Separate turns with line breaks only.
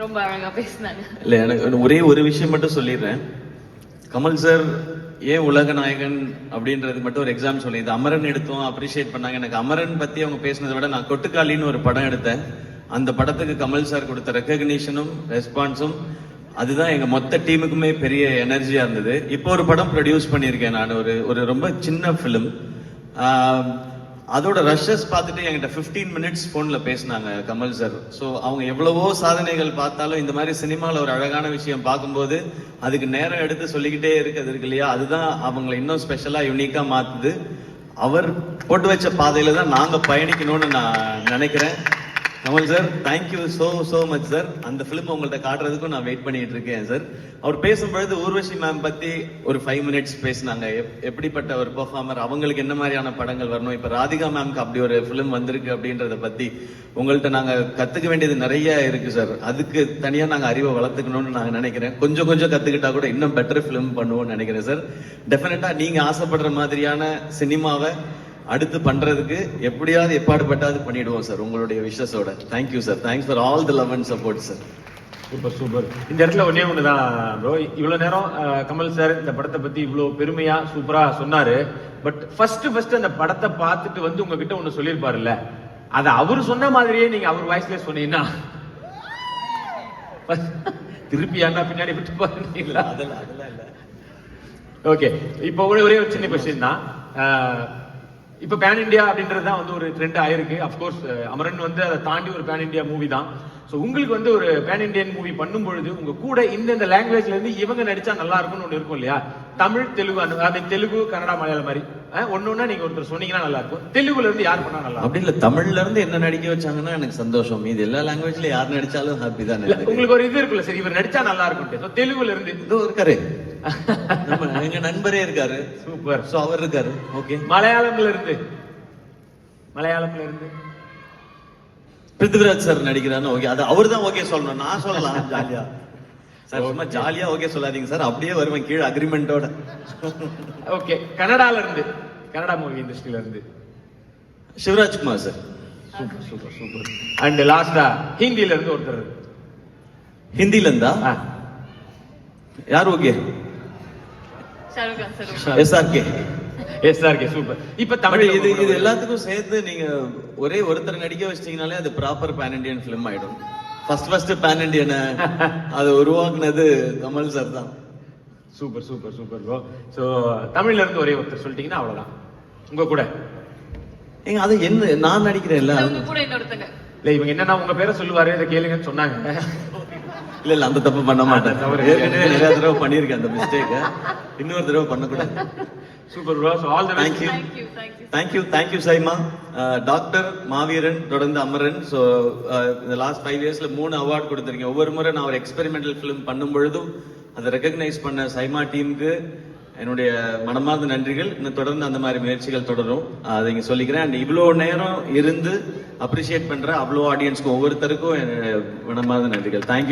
ரொம்ப அழகா பேசினாங்க.
இல்ல, எனக்கு ஒரே ஒரு விஷயம் மட்டும் சொல்லிடுறேன். கமல் சார் ஏன் உலக நாயகன் அப்படின்றது மட்டும் ஒரு எக்ஸாம் சொல்லி, இது அமரன் எடுத்தோம், அப்ரிஷியேட் பண்ணாங்க. எனக்கு அமரன் பத்தி அவங்க பேசினதை விட நான் கொட்டுக்காலின்னு ஒரு படம் எடுத்தேன். அந்த படத்துக்கு கமல் சார் கொடுத்த ரெக்கக்னிஷனும் ரெஸ்பான்ஸும் அதுதான் எங்க மொத்த டீமுக்குமே பெரிய எனர்ஜியா இருந்தது. இப்போ ஒரு படம் ப்ரொடியூஸ் பண்ணியிருக்கேன் நான், ஒரு ரொம்ப சின்ன ஃபிலிம். அதோட ரஷஸ் பார்த்துட்டு என்கிட்ட 15 மினிட்ஸ் போன்ல பேசினாங்க கமல் சார். ஸோ அவங்க எவ்வளவோ சாதனைகள் பார்த்தாலும் இந்த மாதிரி சினிமாவில் ஒரு அழகான விஷயம் பார்க்கும்போது அதுக்கு நேரம் எடுத்து சொல்லிக்கிட்டே இருக்கிறது இருக்கு இல்லையா, அதுதான் அவங்களை இன்னும் ஸ்பெஷலா யூனிக்கா மாத்துது. அவர் போட்டு வச்ச பாதையில தான் நாங்க பயணிக்கணும்னு நான் நினைக்கிறேன். Kamal sir, thank you so much sir. அந்த பிலிம் உங்கள்ட்ட காட்டுறதுக்கும் நான் வெயிட் பண்ணிட்டு இருக்கேன் சார். அவர் பேசும்பொழுது ஊர்வசி மேம் பத்தி ஒரு 5 மினிட்ஸ் பேசினாங்க. எப்படிப்பட்ட ஒரு பெர்ஃபார்மர், அவங்களுக்கு என்ன மாதிரியான படங்கள் வரணும். இப்ப ராதிகா மேம்க்கு அப்படி ஒரு பிலிம் வந்திருக்கு அப்படின்றத பத்தி உங்கள்ட்ட நாங்க கத்துக்க வேண்டியது நிறைய இருக்கு சார். அதுக்கு தனியா நாங்க அறிவை வளர்த்துக்கணும்னு நாங்க நினைக்கிறேன். கொஞ்சம் கத்துக்கிட்டா கூட இன்னும் பெட்டர் பிலிம் பண்ணுவோம்னு நினைக்கிறேன் சார். டெஃபினட்டா நீங்க ஆசைப்படுற மாதிரியான சினிமாவை அடுத்து பண்றதுக்கு எப்படியாவது எப்பாடுபட்டாவது பண்ணிடுவோம் சார், உங்களுடைய விஷஸோட. Thank you sir. Thanks for all the love and support sir.
Super. இந்த இடத்துல ஒன்னே ஒண்ணுதான் ப்ரோ, இவ்வளவு நேரம் கமல் சார் இந்த படத்தை பத்தி இவ்வளவு பெருமையா சூப்பரா சொன்னாரு. பட் ஃபர்ஸ்ட் அந்த படத்தை பார்த்துட்டு வந்து உங்ககிட்ட ஒண்ணு சொல்லியிருப்பாருல்ல, அத அவரு சொன்ன மாதிரியே நீங்க அவர் வாய்ஸ்ல சொன்னீங்கன்னா திருப்பி அண்ணா பின்னாடி விட்டு பாருங்களா? அதெல்லாம் இல்ல. ஓகே, இப்போ ஒரே ஒரு சின்ன கொஸ்டின் தான். இப்ப பேன் இண்டியா அப்படின்றது தான் வந்து ஒரு ட்ரெண்ட் ஆயிருக்கு. அப்கோர்ஸ் அமரன் வந்து அதை தாண்டி ஒரு பேன் இண்டியா மூவி தான். ஸோ உங்களுக்கு வந்து ஒரு பேன் இண்டியன் மூவி பண்ணும் பொழுது உங்க கூட இந்த லாங்குவேஜ்ல இருந்து இவங்க நடிச்சா நல்லா இருக்கும்னு ஒன்று இருக்கும் இல்லையா? தமிழ், தெலுங்கு, அந்த தெலுங்கு, கன்னடா, மலையாளம் மாதிரி ஒன்னொன்னா நீங்க ஒருத்தர் சொன்னீங்கன்னா நல்லா இருக்கும். தெலுங்குல இருந்து யார் பண்ணா நல்லா?
அப்படி இல்ல, தமிழ்ல இருந்து என்ன நடிக்க வச்சாங்கன்னா எனக்கு சந்தோஷம். இது எல்லா லாங்குவேஜ்ல யார் நடிச்சாலும் ஹாப்பி தான்.
உங்களுக்கு ஒரு இது இருக்குல்ல, சரி இவர் நடிச்சா நல்லா இருக்கும். தெலுங்குல இருந்து
இதோ இருக்காரு, எங்க நண்பரே இருக்காரு.
சூப்பர்.
சோ அவர் இருக்காரு. ஓகே.
மலையாளம்ல இருந்து
பிருத்திவிராஜ் சார் நடிக்கிறான்னு ஓகே, அது அவர் தான் ஓகே சொல்லணும், நான் சொல்லலாம் ஜாலியா சார். சும்மா ஜாலியா ஓகே சொல்லாதீங்க சார், அப்படியே வருவேன் கீழே அக்ரிமெண்டோட.
ஓகே. கன்னடால இருந்து, கன்னடா மூவி இண்டஸ்ட்ரியில இருந்து
சிவராஜ்குமார் சார்.
சூப்பர். அண்ட் லாஸ்டா ஹிந்தில இருந்து ஒருத்தர்.
ஹிந்தில இருந்தா யார்? Okay,
SRK. சூப்பர். இப்ப தமிழ்
இது எல்லாத்துக்கும் சேர்த்து நீங்க ஒரே ஒருத்தர் நடிக்க வச்சிட்டீங்கனாலே அது ப்ராப்பர் பேன் இண்டியன் பிலிம் ஆயிடும். ஃபர்ஸ்ட் பேன் இண்டியன் அது உருவாக்குனது கமல் சார் தான்.
Super bro. சோ தமிழ்ல இருந்து ஒரே ஒருத்தர் சொல்லிட்டீங்கன்னா அவ்வளவுதான். உங்க கூட
ஏங்க அது என்ன, நான் நடிக்கிறேன் இல்ல,
இல்ல இவங்க என்னன்னா உங்க பேரை சொல்லுவாரு, இதை கேளுங்கன்னு சொன்னாங்க.
இல்ல அந்த தப்பு பண்ண மாட்டேன். ஏற்கனவே நிறைய தடவை பண்ணிருக்கேன் அந்த மிஸ்டேக், இன்னொரு தடவை பண்ணக்கூடாது.
Super bro. So all the
best. Thank you SIMA. Doctor, மாவீரன், தொடர்ந்து அமரன். ஸோ இந்த லாஸ்ட் 5 இயர்ஸ்ல 3 அவார்ட் கொடுத்துருக்கீங்க. ஒவ்வொரு முறை நான் ஒரு எக்ஸ்பெரிமெண்டல் ஃபிலிம் பண்ணும் பொழுதும் அதை ரெகக்னைஸ் பண்ண சைமா டீமுக்கு என்னுடைய மனமார்ந்த நன்றிகள். இன்னும் தொடர்ந்து அந்த மாதிரி முயற்சிகள் தொடரும், அதை இங்க சொல்லிக்கிறேன். அண்ட் இவ்வளோ நேரம் இருந்து அப்ரிஷியேட் பண்ற அவ்வளோ ஆடியன்ஸ்க்கும் ஒவ்வொருத்தருக்கும் என்னுடைய மனமார்ந்த நன்றிகள். தேங்க்யூ.